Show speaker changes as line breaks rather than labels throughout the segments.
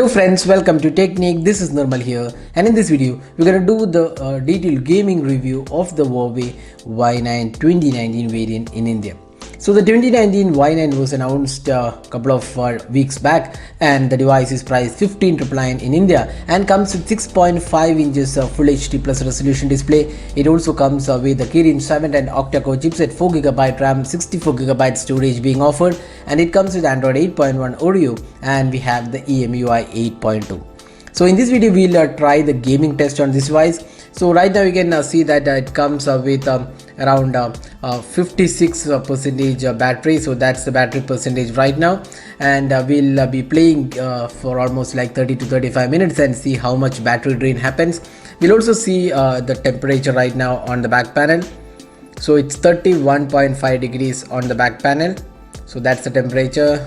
Hello friends, welcome to Technique. This is Nirmal here, and in this video we're gonna do the detailed gaming review of the Huawei Y9 2019 variant in India. So the 2019 Y9 was announced a couple of weeks back, and the device is priced 15,999 in India and comes with 6.5 inches Full HD plus resolution display. It also comes with the Kirin 7 and octa-core chipset, 4GB RAM, 64GB storage being offered, and it comes with Android 8.1 Oreo, and we have the EMUI 8.2. So in this video we'll try the gaming test on this device. So right now you can see that it comes with around 56% battery. So that's the battery percentage right now, and we'll be playing for almost like 30 to 35 minutes and see how much battery drain happens. We'll also see the temperature right now on the back panel. So it's 31.5 degrees on the back panel, so that's the temperature,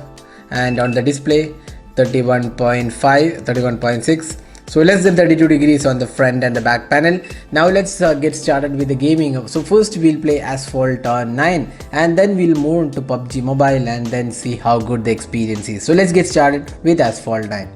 and on the display 31.5, 31.6, so less than 32 degrees on the front and the back panel. Now let's get started with the gaming. So first we'll play ASPHALT 9, and then we'll move on to PUBG Mobile and then see how good the experience is. So let's get started with ASPHALT 9.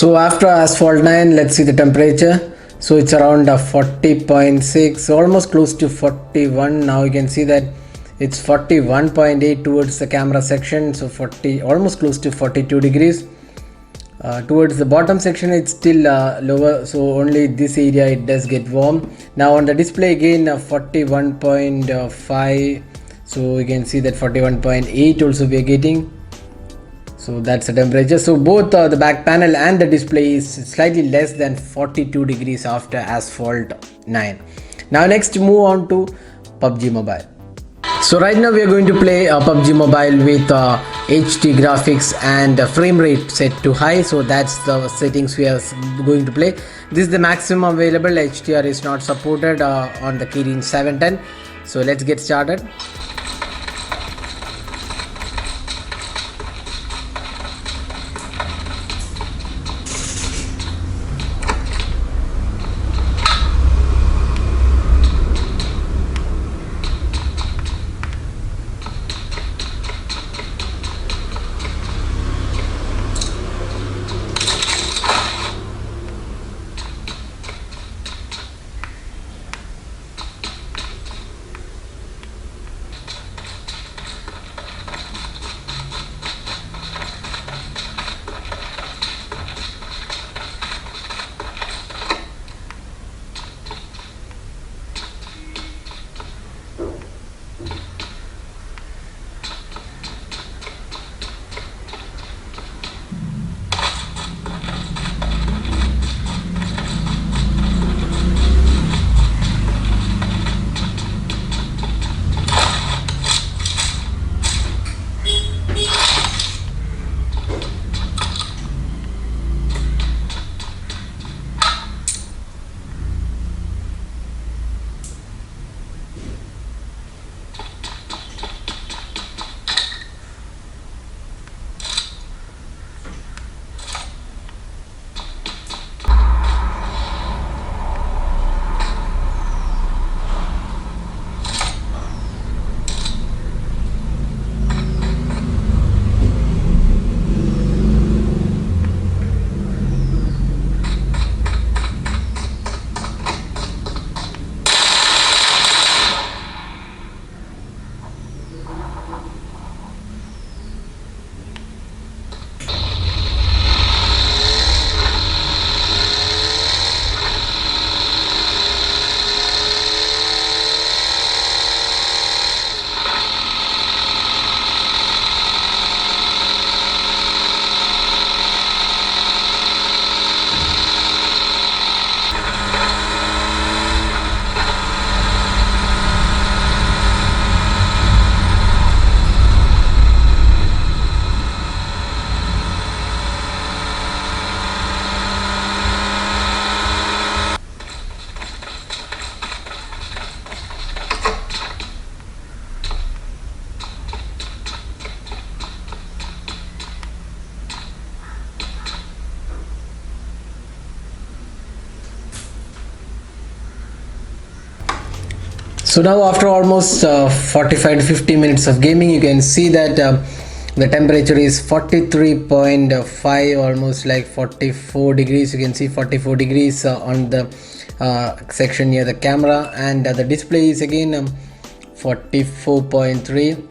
So after ASPHALT 9, let's see the temperature. So it's around 40.6, almost close to 41. Now you can see that it's 41.8 towards the camera section, so 40, almost close to 42 degrees. Towards the bottom section it's still lower, so only this area it does get warm. Now on the display again 41.5, so you can see that 41.8 also we are getting. So that's the temperature. So both the back panel and the display is slightly less than 42 degrees after ASPHALT 9. Now next move on to PUBG Mobile. So right now we are going to play PUBG Mobile with HD graphics and frame rate set to high. So that's the settings we are going to play. This is the maximum available. HDR is not supported on the Kirin 710. So let's get started. So now after almost 45 to 50 minutes of gaming, you can see that the temperature is 43.5, almost like 44 degrees. You can see 44 degrees on the section near the camera, and the display is again 44.3.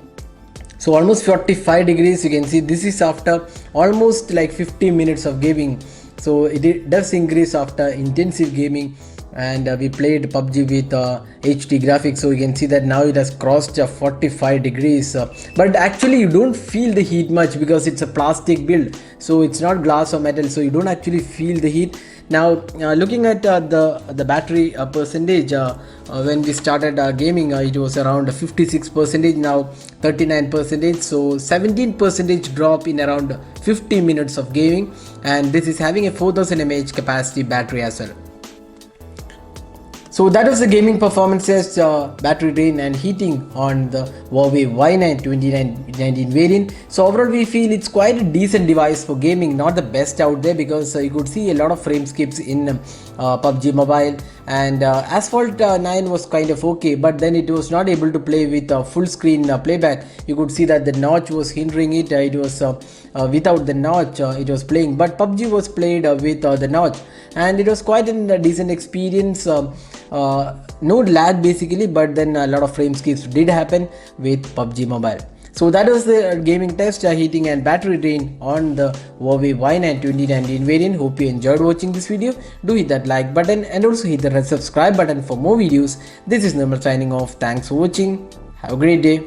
So almost 45 degrees. You can see this is after almost like 50 minutes of gaming. So it does increase after intensive gaming, and we played PUBG with HD graphics, so you can see that now it has crossed 45 degrees, but actually you don't feel the heat much because it's a plastic build, so it's not glass or metal, so you don't actually feel the heat. Now looking at the battery percentage, when we started gaming, it was around 56%, now 39%, so 17% drop in around 50 minutes of gaming, and this is having a 4000 mAh capacity battery as well. So that was the gaming performances, battery drain and heating on the Huawei Y9 2019 variant. So overall we feel it's quite a decent device for gaming, not the best out there, because you could see a lot of frame skips in PUBG Mobile, and ASPHALT 9 was kind of okay, but then it was not able to play with full screen playback. You could see that the notch was hindering it. It was without the notch it was playing, but PUBG was played with the notch, and it was quite a decent experience. No lag basically, but then a lot of frame skips did happen with PUBG Mobile. So that was the gaming test, heating and battery drain on the Huawei Y9 2019 variant. Hope you enjoyed watching this video. Do hit that like button and also hit the red subscribe button for more videos. This is Nirmal signing off. Thanks for watching. Have a great day.